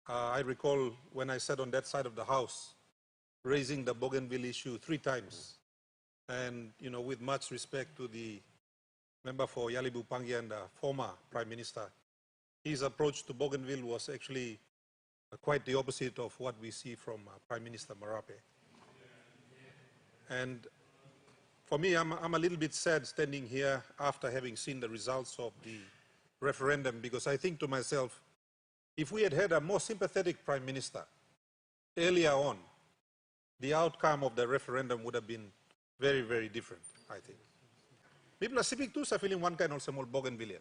I recall when I sat on that side of the House, raising the Bougainville issue 3 times. And, with much respect to the member for Yalibu Pangi and the former Prime Minister, his approach to Bougainville was actually quite the opposite of what we see from Prime Minister Marape. And for me, I'm a little bit sad standing here after having seen the results of the referendum, because I think to myself, if we had had a more sympathetic Prime Minister earlier on, the outcome of the referendum would have been very, very different, I think. People are Sepiek too are feeling one kind of small Bougainvillians.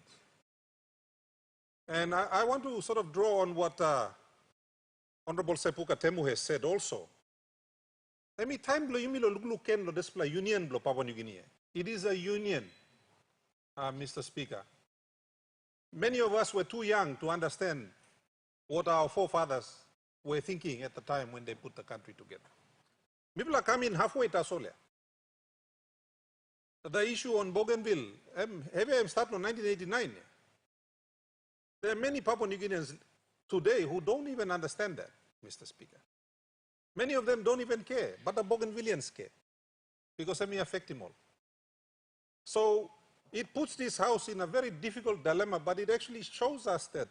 And I want to sort of draw on what Honorable Sepuka Temu has said also. Emi time blo yumi lo luglu ken lo display union blo Papua New Guinea. It is a union, Mr. Speaker. Many of us were too young to understand what our forefathers were thinking at the time when they put the country together. People are coming halfway to Solia. The issue on Bougainville, have started in 1989. There are many Papua New Guineans today who don't even understand that, Mr. Speaker. Many of them don't even care, but the Bougainvillians care, because it may affect them all. So it puts this House in a very difficult dilemma, but it actually shows us that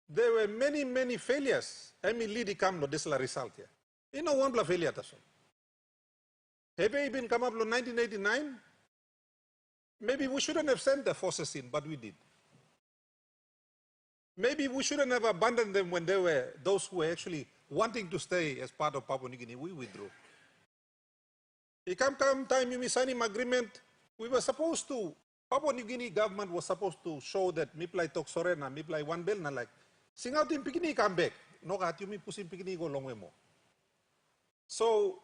there were many, many failures. Emi lidi kam lo desla result here. One bla failure taso. Have you been come up in 1989? Maybe we shouldn't have sent the forces in, but we did. Maybe we shouldn't have abandoned them when there were those who were actually wanting to stay as part of Papua New Guinea. We withdrew. It come time you signing agreement, we were supposed to, Papua New Guinea government was supposed to show that miplay tok sorena, miplay one bell na like, sing out in Pikini come back. No kat yumi pusin Pikini go long way more. So,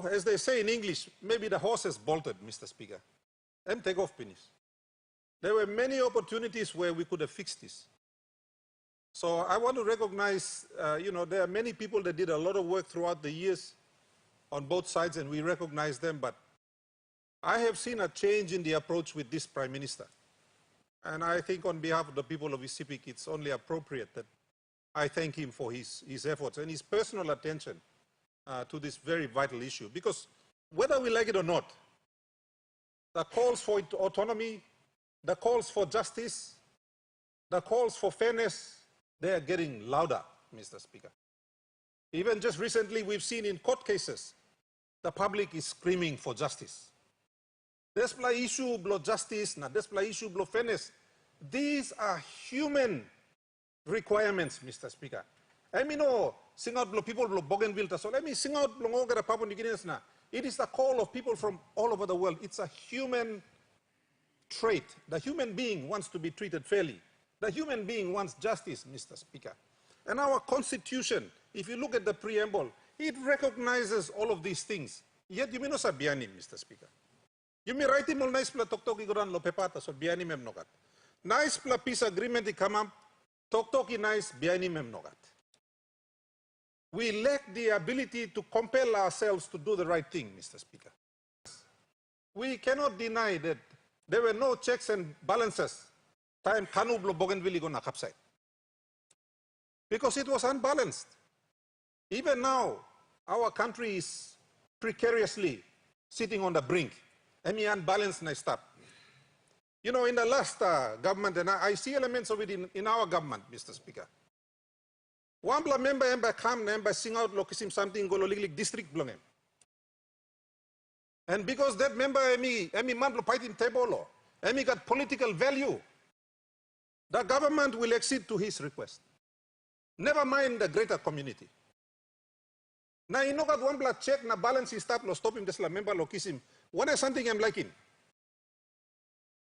as they say in English, maybe the horse has bolted, Mr. Speaker, and take off finish. There were many opportunities where we could have fixed this. So I want to recognize, there are many people that did a lot of work throughout the years on both sides, and we recognize them, but I have seen a change in the approach with this Prime Minister. And I think on behalf of the people of Sepiek, it's only appropriate that I thank him for his efforts and his personal attention to this very vital issue. Because whether we like it or not, the calls for autonomy, the calls for justice, the calls for fairness, they are getting louder, Mr. Speaker. Even just recently, we've seen in court cases, the public is screaming for justice. Despla issue blo justice, na despla issue blo fairness. These are human requirements, Mr. Speaker. I mean, sing out blo people blo Bougainville so let me sing out blo ngogara Papua New Guineans na. It is the call of people from all over the world. It's a human trait. The human being wants to be treated fairly. The human being wants justice, Mr. Speaker. And our Constitution, if you look at the preamble, it recognizes all of these things. Yet you may not say biani, Mr. Speaker. You may write him all nice pla tok-tok iguran lo pepata so biani mem nogat. Nice pla peace agreement I come up, tok-tok nice biani mem nogat. We lack the ability to compel ourselves to do the right thing, Mr. Speaker. We cannot deny that there were no checks and balances time Kanublo Bougainville gonna capsize. Because it was unbalanced. Even now, our country is precariously sitting on the brink. I mean, unbalanced and stop. In the last government, and I see elements of it in our government, Mr. Speaker. One member come member sing out lokisim something go lilik district blongem. And because that member emi man lo fighting table emi got political value, the government will accede to his request. Never mind the greater community. Na inogat one blood check na balance is stop lo stop him desla member lo kisim. What is something I'm liking?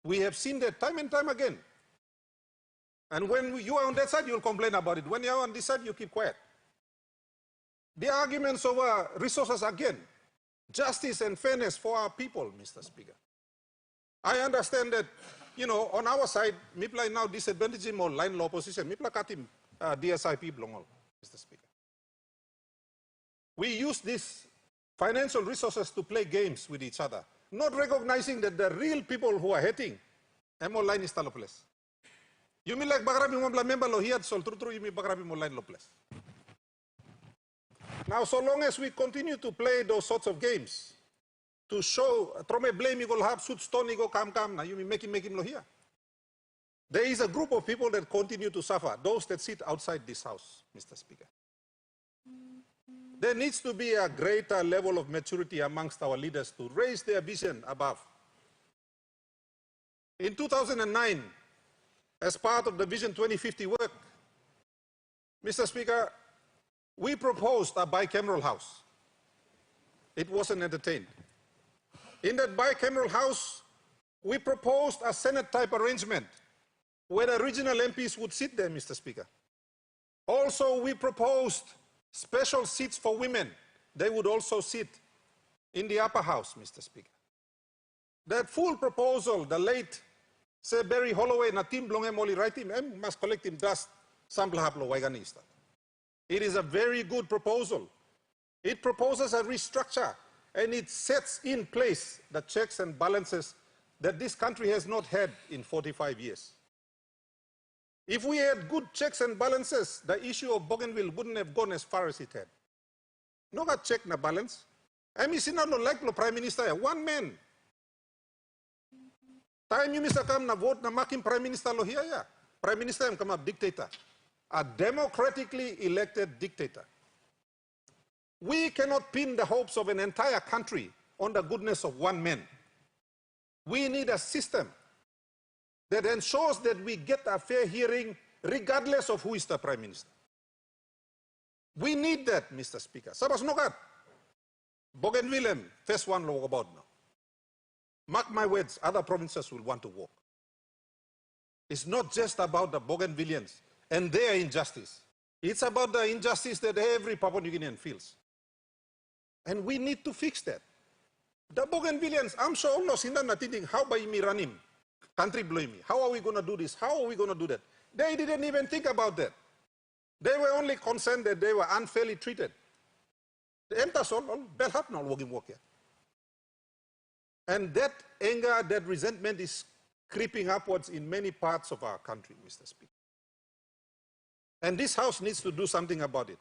We have seen that time and time again. And when you are on that side, you'll complain about it. When you are on this side, you keep quiet. The arguments over resources again, justice and fairness for our people, Mr. Speaker. I understand that, on our side, Mipla now disadvantaging more line law opposition. Mipla katim DSIP blongol, Mr. Speaker. We use these financial resources to play games with each other, not recognizing that the real people who are hating, emo line is talopless. You mean like bagrabi mo member lo hiat sol true you mean bagrabi mo line lo plus. Now, so long as we continue to play those sorts of games, to show, trome blame you go have suit stone you go come now you mean making lo here. There is a group of people that continue to suffer, those that sit outside this house, Mr. Speaker. There needs to be a greater level of maturity amongst our leaders to raise their vision above. In 2009, as part of the Vision 2050 work, Mr. Speaker, we proposed a bicameral house. It wasn't entertained. In that bicameral house, we proposed a Senate-type arrangement where the regional MPs would sit there, Mr. Speaker. Also, we proposed special seats for women. They would also sit in the upper house, Mr. Speaker. That full proposal, the late Sir Barry Holloway na team blonge moli writing, must collect him dust sample haplo waiganista. It is a very good proposal. It proposes a restructure and it sets in place the checks and balances that this country has not had in 45 years. If we had good checks and balances, the issue of Bougainville wouldn't have gone as far as it had. No got check na balance. I mean, no like the Prime Minister, one man. Time you Mr. Kam na vote na making Prime Minister lo here, yeah. Prime Minister come up dictator. A democratically elected dictator. We cannot pin the hopes of an entire country on the goodness of one man. We need a system that ensures that we get a fair hearing regardless of who is the Prime Minister. We need that, Mr. Speaker. Sabas nokat. Bougainville, first one law about now. Mark my words, other provinces will want to walk. It's not just about the Bougainvilleans and their injustice. It's about the injustice that every Papua New Guinean feels. And we need to fix that. The Bougainvilleans, I'm sure all those in the thinking, how by me run him? Country blame me. How are we going to do this? How are we going to do that? They didn't even think about that. They were only concerned that they were unfairly treated. The Emtasol, Belhat now working work here. And that anger, that resentment is creeping upwards in many parts of our country, Mr. Speaker. And this House needs to do something about it.